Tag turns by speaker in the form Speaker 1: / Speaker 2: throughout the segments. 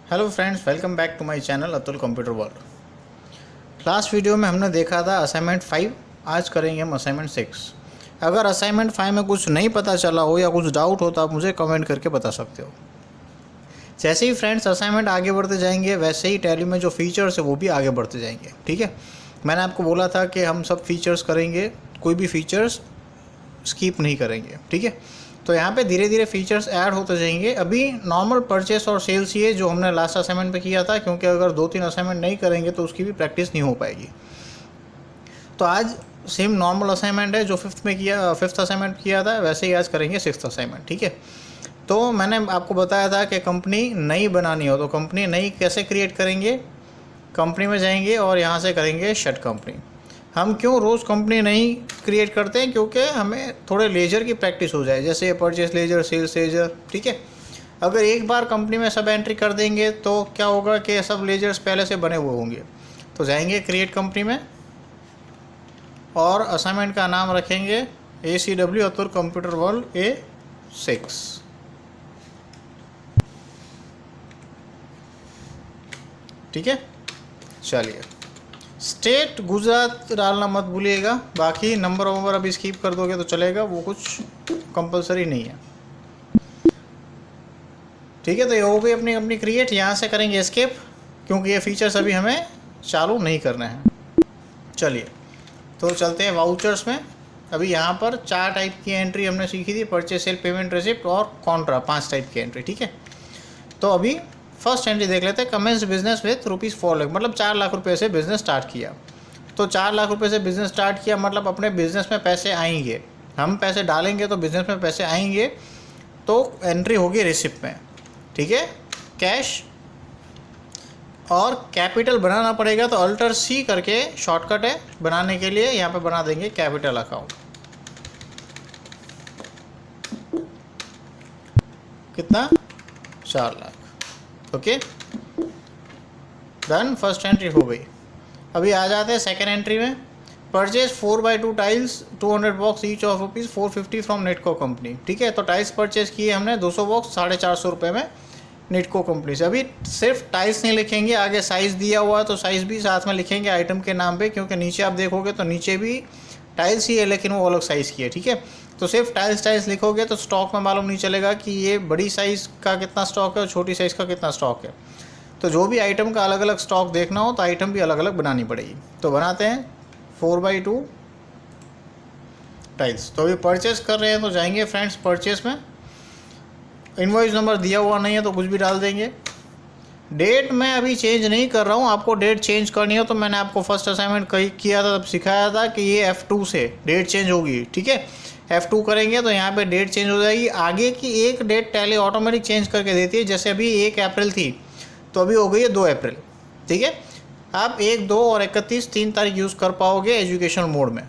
Speaker 1: Hello friends, welcome back to my channel Atul computer world. Last video में हमने देखा था असाइनमेंट 5। आज करेंगे हम असाइनमेंट 6। अगर असाइनमेंट 5 में कुछ नहीं पता चला हो या कुछ डाउट हो तो आप मुझे कमेंट करके बता सकते हो। जैसे ही फ्रेंड्स असाइनमेंट आगे बढ़ते जाएंगे वैसे ही टैली में जो फीचर्स है वो भी आगे बढ़ते जाएंगे। ठीक है, मैंने आपको बोला था कि हम सब फीचर्स करेंगे, कोई भी फीचर्स स्किप नहीं करेंगे। ठीक है, तो यहाँ पे धीरे धीरे फीचर्स ऐड होते जाएंगे। अभी नॉर्मल परचेस और सेल्स ये जो हमने लास्ट असाइनमेंट पे किया था, क्योंकि अगर 2-3 असाइनमेंट नहीं करेंगे तो उसकी भी प्रैक्टिस नहीं हो पाएगी। तो आज सेम नॉर्मल असाइनमेंट है जो फिफ्थ असाइनमेंट किया था, वैसे ही आज करेंगे 6th असाइनमेंट। ठीक है, तो मैंने आपको बताया था कि कंपनी नई बनानी हो तो कंपनी नई कैसे क्रिएट करेंगे। कंपनी में जाएंगे और यहाँ से करेंगे शट कंपनी। हम क्यों रोज़ कंपनी नहीं क्रिएट करते हैं, क्योंकि हमें थोड़े लेजर की प्रैक्टिस हो जाए, जैसे परचेस लेजर, सेल्स लेजर। ठीक है, अगर एक बार कंपनी में सब एंट्री कर देंगे तो क्या होगा कि सब लेजर्स पहले से बने हुए होंगे। तो जाएंगे क्रिएट कंपनी में और असाइनमेंट का नाम रखेंगे ACW Atul computer world A6। ठीक है, चलिए स्टेट गुजरात डालना मत भूलिएगा, बाकी नंबर वंबर अभी स्किप कर दोगे तो चलेगा, वो कुछ कंपलसरी नहीं है। ठीक है, तो ये हो गई अपनी कंपनी क्रिएट। यहाँ से करेंगे एस्केप, क्योंकि ये फीचर्स अभी हमें चालू नहीं करना है। चलिए तो चलते हैं वाउचर्स में। अभी यहाँ पर 4 टाइप की एंट्री हमने सीखी थी, परचेस, सेल, पेमेंट, रिसिप्ट और कॉन्ट्रा, 5 टाइप की एंट्री। ठीक है, तो अभी फर्स्ट एंट्री देख लेते हैं। कमेंस बिजनेस विथ ₹4 लाख, मतलब 4 लाख रुपये से बिज़नेस स्टार्ट किया। तो 4 लाख रुपये से बिज़नेस स्टार्ट किया मतलब अपने बिज़नेस में पैसे आएंगे, हम पैसे डालेंगे तो बिज़नेस में पैसे आएंगे। तो एंट्री होगी रिसिप्ट में। ठीक है, कैश और कैपिटल बनाना पड़ेगा, तो अल्टर C करके शॉर्टकट है बनाने के लिए। यहाँ पे बना देंगे कैपिटल अकाउंट। कितना? 4 lakh. Okay, done, first entry हो गई। अभी आ जाते हैं सेकेंड एंट्री में। Purchase 4x2 tiles 200 box each of ₹450 from नेटको company. ठीक है, तो टाइल्स परचेज किए हमने 200 बॉक्स 450 रुपये में नेटको कंपनी से। अभी सिर्फ टाइल्स नहीं लिखेंगे, आगे साइज़ दिया हुआ है तो साइज़ भी साथ में लिखेंगे आइटम के नाम पे, क्योंकि नीचे आप देखोगे तो नीचे भी टाइल्स ही है लेकिन वो अलग साइज़ की है। ठीक है, तो सिर्फ टाइल्स लिखोगे तो स्टॉक में मालूम नहीं चलेगा कि ये बड़ी साइज़ का कितना स्टॉक है और छोटी साइज़ का कितना स्टॉक है। तो जो भी आइटम का अलग अलग स्टॉक देखना हो तो आइटम भी अलग अलग बनानी पड़ेगी। तो बनाते हैं 4x2 टाइल्स। तो अभी परचेस कर रहे हैं तो जाएंगे फ्रेंड्स परचेस में। इनवॉइस नंबर दिया हुआ नहीं है तो कुछ भी डाल देंगे। डेट मैं अभी चेंज नहीं कर रहा हूँ, आपको डेट चेंज करनी हो तो मैंने आपको फर्स्ट असाइनमेंट किया था तब सिखाया था कि ये F2 से डेट चेंज होगी। ठीक है, F2 करेंगे तो यहाँ पे डेट चेंज हो जाएगी। आगे की एक डेट टैली ऑटोमेटिक चेंज करके देती है, जैसे अभी 1 अप्रैल थी तो अभी हो गई है 2 अप्रैल। ठीक है, आप 1, 2 और 31 3 तारीख यूज़ कर पाओगे एजुकेशनल मोड में।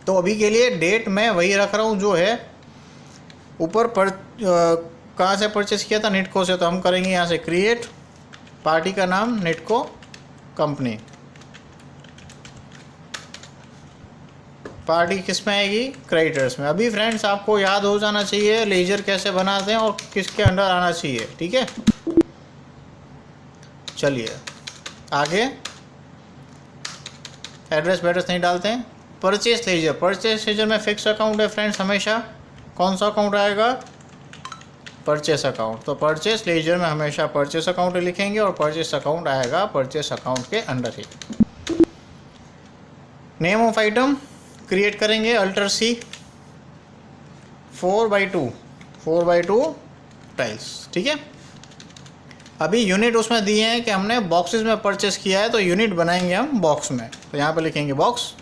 Speaker 1: तो अभी के लिए डेट मैं वही रख रहा हूँ जो है ऊपर पर। कहाँ से परचेस किया था? नेटको से। तो हम करेंगे यहाँ से क्रिएट, पार्टी का नाम नेटको कंपनी। पार्टी किस में आएगी? क्रेडिटर्स में। अभी फ्रेंड्स आपको याद हो जाना चाहिए लेजर कैसे बनाते हैं और किसके अंडर आना चाहिए। ठीक है, चलिए आगे। एड्रेस नहीं डालते हैं। परचेस लेजर में फिक्स अकाउंट है फ्रेंड्स हमेशा। कौन सा अकाउंट आएगा? Purchase account. तो परचेस लेजर में हमेशा परचेस अकाउंट लिखेंगे और परचेस अकाउंट आएगा परचेस अकाउंट के under he. Name of item create करेंगे अल्टर C 4x2 टाइल्स। ठीक है, अभी यूनिट उसमें दिए हैं कि हमने बॉक्सेस में परचेस किया है तो यूनिट बनाएंगे हम बॉक्स में। तो यहाँ पे लिखेंगे बॉक्स।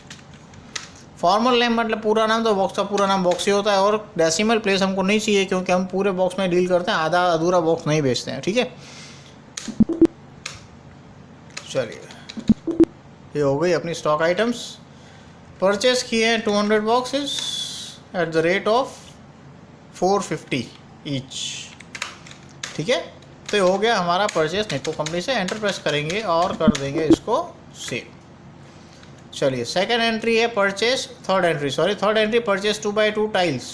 Speaker 1: फॉर्मल नेम मतलब पूरा नाम, तो बॉक्स का पूरा नाम बॉक्स ही होता है। और डेसिमल प्लेस हमको नहीं चाहिए क्योंकि हम पूरे बॉक्स में डील करते हैं, आधा अधूरा बॉक्स नहीं बेचते हैं। ठीक है, चलिए ये हो गई अपनी स्टॉक आइटम्स। परचेस किए हैं 200 boxes at the rate of 450 each. ठीक है, तो ये हो गया हमारा परचेस नेटको कंपनी से। एंटर प्रेस करेंगे और कर देंगे इसको सेव। चलिए सेकेंड एंट्री है purchase, third entry purchase 2x2 tiles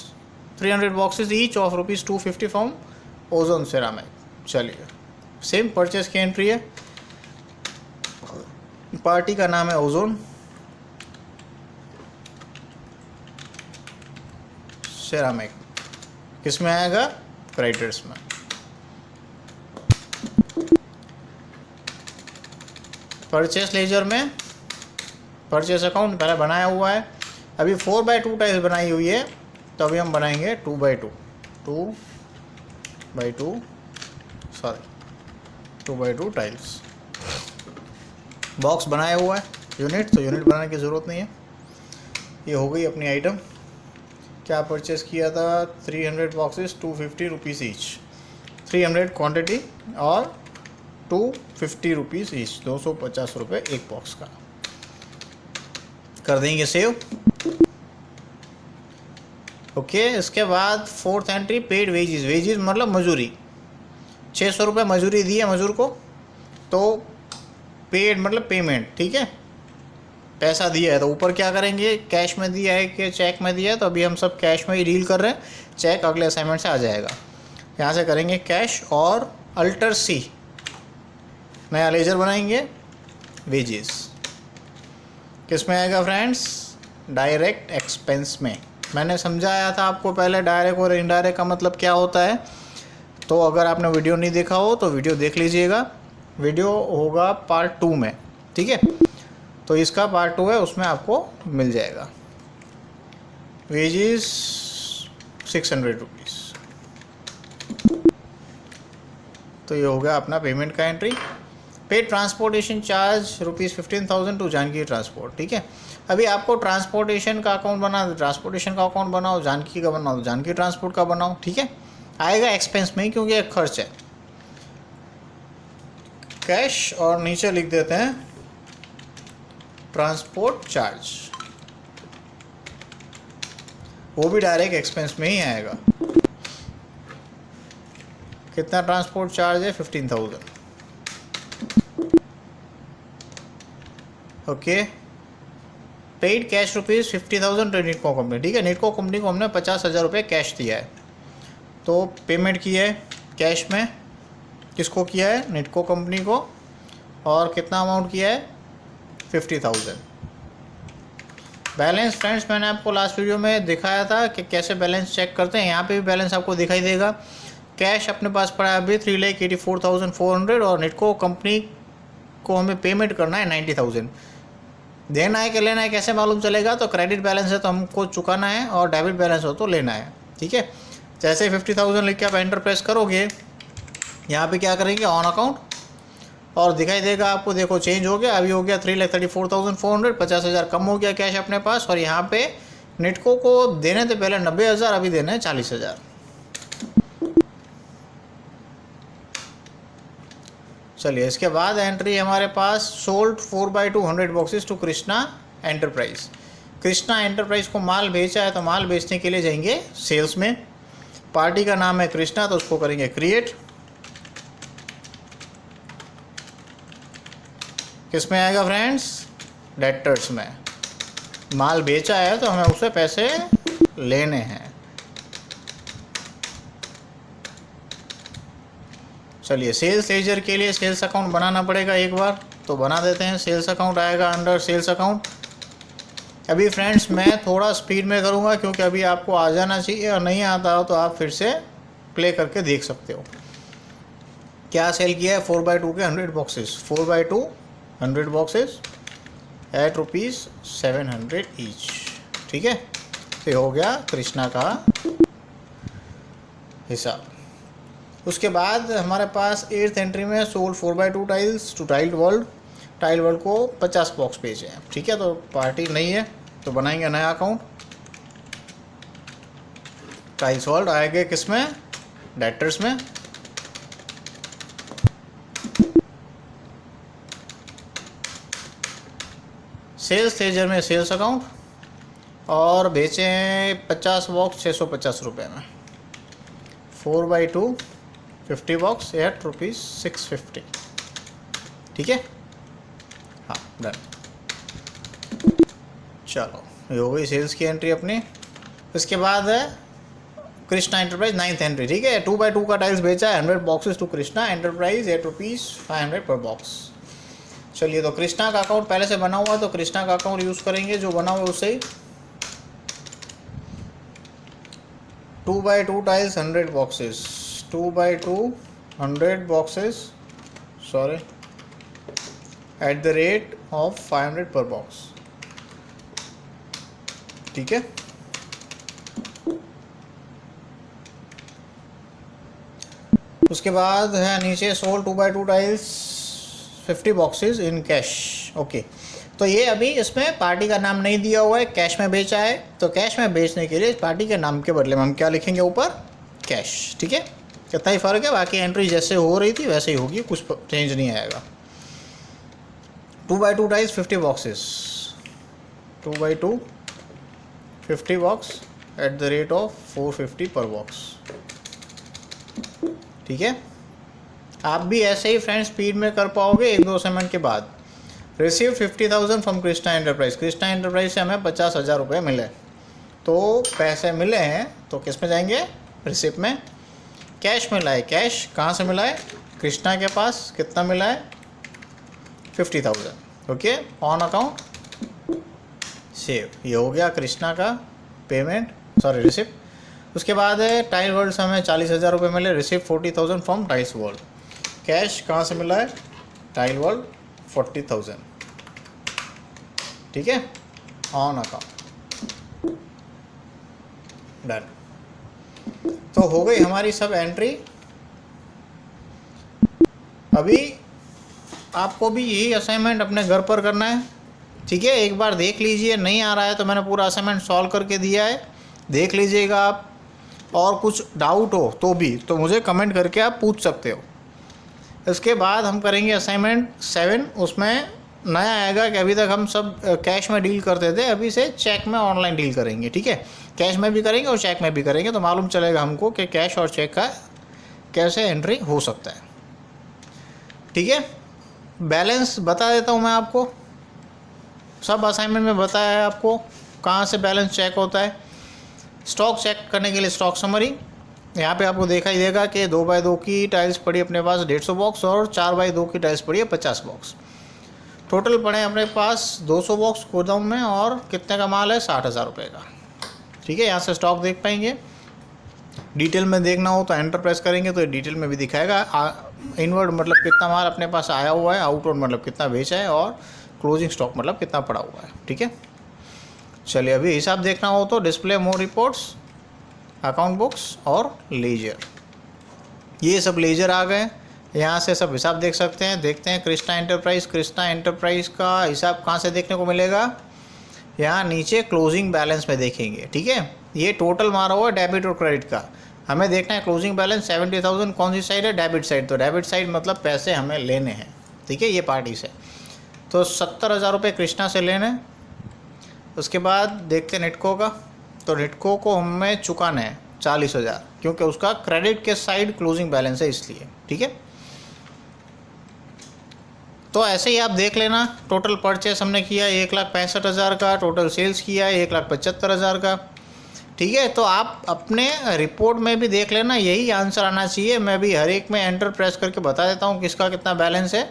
Speaker 1: 300 boxes each of ₹250 from ozone ceramic. चलिए सेम परचेस की एंट्री है। पार्टी का नाम है ओजोन सेरामिक। किस में आएगा? क्रेडिटर्स में। परचेस लेजर में परचेस अकाउंट पहले बनाया हुआ है, अभी 4x2 टाइल्स बनाई हुई है, तो अभी हम बनाएंगे 2x2 टाइल्स। बॉक्स बनाया हुआ है, यूनिट तो यूनिट बनाने की ज़रूरत नहीं है। ये हो गई अपनी आइटम। क्या परचेस किया था? 300 बॉक्सेस, 250 रुपीज़ ईच। 300 क्वांटिटी और 250 रुपीज़ ईच, 250 रुपये एक बॉक्स का। कर देंगे सेव। ओके, इसके बाद fourth entry paid wages. Wages मतलब मजूरी, 600 रुपये मजूरी दी है मजूर को, तो पेड मतलब पेमेंट, ठीक है, पैसा दिया है। तो ऊपर क्या करेंगे, कैश में दिया है कि चेक में दिया है, तो अभी हम सब कैश में ही डील कर रहे हैं, चेक अगले असाइनमेंट से आ जाएगा। यहाँ से करेंगे कैश और अल्टर सी, नया लेजर बनाएंगे, वेजेस। किस में आएगा फ्रेंड्स? डायरेक्ट एक्सपेंस में। मैंने समझाया था आपको पहले डायरेक्ट और इनडायरेक्ट का मतलब क्या होता है, तो अगर आपने वीडियो नहीं देखा हो तो वीडियो देख लीजिएगा, वीडियो होगा पार्ट 2 में, ठीक है। तो इसका पार्ट 2 है, उसमें आपको मिल जाएगा। Wages 600 rupees. तो ये हो गया अपना पेमेंट का entry. Paid transportation charge ₹15,000 to Janaki transport, ठीक है। अभी आपको ट्रांसपोर्टेशन का अकाउंट बना, ट्रांसपोर्टेशन का अकाउंट बनाओ, जानकी का बनाओ, जानकी ट्रांसपोर्ट का बनाओ, ठीक है। आएगा एक्सपेंस में ही, क्योंकि एक खर्च है। कैश और नीचे लिख देते हैं ट्रांसपोर्ट चार्ज, वो भी डायरेक्ट एक्सपेंस में ही आएगा। कितना ट्रांसपोर्ट चार्ज है? 15,000। Okay, paid cash ₹50,000 to Nitco company, ठीक है। निटको कंपनी को हमने 50,000 रुपये कैश दिया है, तो पेमेंट किया है कैश में। किसको किया है? निटको कंपनी को। और कितना अमाउंट किया है? 50,000। बैलेंस फ्रेंड्स मैंने आपको लास्ट वीडियो में दिखाया था कि कैसे बैलेंस चेक करते हैं। यहाँ पे भी बैलेंस आपको दिखाई देगा। कैश अपने पास पड़ा है अभी 3,84,400 और निटको कंपनी को हमें पेमेंट करना है 90,000। देना है कि लेना है कैसे मालूम चलेगा? तो क्रेडिट बैलेंस है तो हमको चुकाना है, और डेबिट बैलेंस हो तो लेना है, ठीक है। जैसे 50,000 लिख के आप एंटर प्रेस करोगे, यहाँ पे क्या करेंगे, ऑन अकाउंट, और दिखाई देगा आपको, देखो चेंज हो गया। अभी हो गया 3,34,400, 50,000 कम हो गया कैश अपने पास। और यहाँ पे निटको को देने थे पहले 90,000, अभी देने हैं 40,000। चलिए, इसके बाद एंट्री हमारे पास sold 4x2 100 boxes to Krishna enterprise. Krishna enterprise को माल बेचा है, तो माल बेचने के लिए जाएंगे सेल्स में। पार्टी का नाम है कृष्णा, तो उसको करेंगे क्रिएट। किस में आएगा फ्रेंड्स? डेटर्स में। माल बेचा है तो हमें उससे पैसे लेने हैं। चलिए, सेल्स लेजर के लिए सेल्स अकाउंट बनाना पड़ेगा एक बार, तो बना देते हैं। सेल्स अकाउंट आएगा अंडर सेल्स अकाउंट। अभी फ्रेंड्स मैं थोड़ा स्पीड में करूँगा, क्योंकि अभी आपको आ जाना चाहिए, और नहीं आता हो तो आप फिर से प्ले करके देख सकते हो। क्या सेल किया है? 4x2 के 100 boxes, 4x2 100 boxes eight ₹700 each, ठीक है। तो हो गया कृष्णा का हिसाब। उसके बाद हमारे पास 8th एंट्री में sold 4x2 tiles to tile world. Tile world को 50 बॉक्स भेजे हैं, ठीक है। तो पार्टी नहीं है, तो बनाएंगे नया अकाउंट। टाइल्स वर्ल्ड आएंगे किस में? डेटर्स में। सेल्स लेजर में सेल्स अकाउंट, और बेचे हैं 50 बॉक्स 650 रुपये में। 4x2 50 बॉक्स एट ₹650, ठीक है। हाँ, डन। चलो, ये हो गई सेल्स की एंट्री अपनी। इसके बाद है कृष्णा एंटरप्राइज 9th एंट्री, ठीक है। 2x2 का टाइल्स बेचा है 100 boxes to Krishna enterprise at ₹500 पर बॉक्स। चलिए, तो कृष्णा का अकाउंट पहले से बना हुआ है तो कृष्णा का अकाउंट यूज़ करेंगे जो बना हुआ है उससे ही। 2x2 tiles 100 boxes, 2x2 100 boxes, sorry, at the rate of 500 पर बॉक्स, ठीक है। उसके बाद है नीचे sold 2x2 tiles 50 boxes in cash, okay. तो ये अभी इसमें पार्टी का नाम नहीं दिया हुआ है, कैश में बेचा है। तो कैश में बेचने के लिए पार्टी के नाम के बदले में हम क्या लिखेंगे ऊपर, कैश, ठीक है। कितना ही फ़र्क है, बाकी एंट्री जैसे हो रही थी वैसे ही होगी, कुछ चेंज नहीं आएगा। 2x2 tiles 50 boxes, 2x2 50 box at the rate of 450 पर बॉक्स, ठीक है। आप भी ऐसे ही फ्रेंड्स स्पीड में कर पाओगे 1-2 असाइनमेंट के बाद। Receive 50,000 from Krishna enterprise, Krishna enterprise से हमें 50,000 रुपये मिले। तो पैसे मिले हैं तो किस में जाएंगे, रिसिप्ट में। कैश मिला है, कैश कहाँ से मिला है, कृष्णा के पास कितना मिला है 50,000, ओके, ऑन अकाउंट सेव। ये हो गया कृष्णा का पेमेंट, सॉरी रिसिप्ट। उसके बाद है टाइल वर्ल्ड से हमें 40,000 रुपये मिले, receipt 40,000 from tiles world. Cash कहाँ से मिला है, टाइल वर्ल्ड 40,000, ठीक है, ऑन अकाउंट, डन। तो हो गई हमारी सब एंट्री। अभी आपको भी यही असाइनमेंट अपने घर पर करना है, ठीक है। एक बार देख लीजिए, नहीं आ रहा है तो मैंने पूरा असाइनमेंट सॉल्व करके दिया है, देख लीजिएगा आप। और कुछ डाउट हो तो भी तो मुझे कमेंट करके आप पूछ सकते हो। इसके बाद हम करेंगे असाइनमेंट 7, उसमें नया आएगा कि अभी तक हम सब कैश में डील करते थे, अभी से चेक में ऑनलाइन डील करेंगे, ठीक है। कैश में भी करेंगे और चेक में भी करेंगे, तो मालूम चलेगा हमको कि कैश और चेक का कैसे एंट्री हो सकता है, ठीक है। बैलेंस बता देता हूँ मैं आपको, सब असाइनमेंट में बताया है आपको कहाँ से बैलेंस चेक होता है। स्टॉक चेक करने के लिए स्टॉक समरी, यहाँ पे आपको दिखाई देगा कि 2x2 की टाइल्स पड़ी अपने पास 150 बॉक्स और 4x2 की टाइल्स पड़ी है 50 बॉक्स। टोटल पड़े अपने पास 200 बॉक्स गोदाम में और कितने का माल है 60,000 रुपये का, ठीक है। यहाँ से स्टॉक देख पाएंगे। डिटेल में देखना हो तो एंटर प्रेस करेंगे तो डिटेल में भी दिखाएगा। इनवर्ड मतलब कितना माल अपने पास आया हुआ है, आउटवर्ड मतलब कितना बेचा है, और क्लोजिंग स्टॉक मतलब कितना पड़ा हुआ है, ठीक है। चलिए, अभी हिसाब देखना हो तो डिस्प्ले मोर रिपोर्ट्स, अकाउंट बुक्स और लेजर, ये सब लेजर आ गए। यहाँ से सब हिसाब देख सकते हैं। देखते हैं कृष्णा एंटरप्राइज का हिसाब कहाँ से देखने को मिलेगा, यहाँ नीचे क्लोजिंग बैलेंस में देखेंगे, ठीक है। ये टोटल मारा हुआ है डेबिट और क्रेडिट का, हमें देखना है क्लोजिंग बैलेंस 70,000 कौन सी साइड है, डेबिट साइड। तो डेबिट साइड मतलब पैसे हमें लेने हैं, ठीक है, ये पार्टी से। तो 70,000 रुपये कृष्णा से लेने। उसके बाद देखते हैं निटको का, तो निटको को हमें चुकाना है 40,000, क्योंकि उसका क्रेडिट के साइड क्लोजिंग बैलेंस है इसलिए, ठीक है। तो ऐसे ही आप देख लेना। टोटल परचेस हमने किया 1,65,000 का, टोटल सेल्स किया है 1,75,000 का, ठीक है। तो आप अपने रिपोर्ट में भी देख लेना, यही आंसर आना चाहिए। मैं भी हर एक में एंटर प्रेस करके बता देता हूँ किसका कितना बैलेंस है,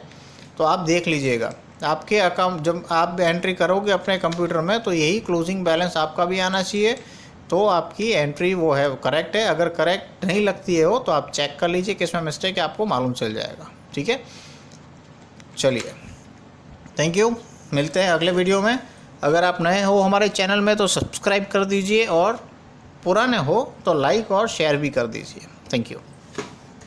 Speaker 1: तो आप देख लीजिएगा। आपके अकाउंट जब आप एंट्री करोगे अपने कंप्यूटर में तो यही क्लोजिंग बैलेंस आपका भी आना चाहिए, तो आपकी एंट्री वो है करेक्ट है। अगर करेक्ट नहीं लगती है वो तो आप चेक कर लीजिए किस में मिस्टेक है, आपको मालूम चल जाएगा, ठीक है। चलिए, थैंक यू, मिलते हैं अगले वीडियो में। अगर आप नए हो हमारे चैनल में तो सब्सक्राइब कर दीजिए, और पुराने हो तो लाइक और शेयर भी कर दीजिए। Thank you.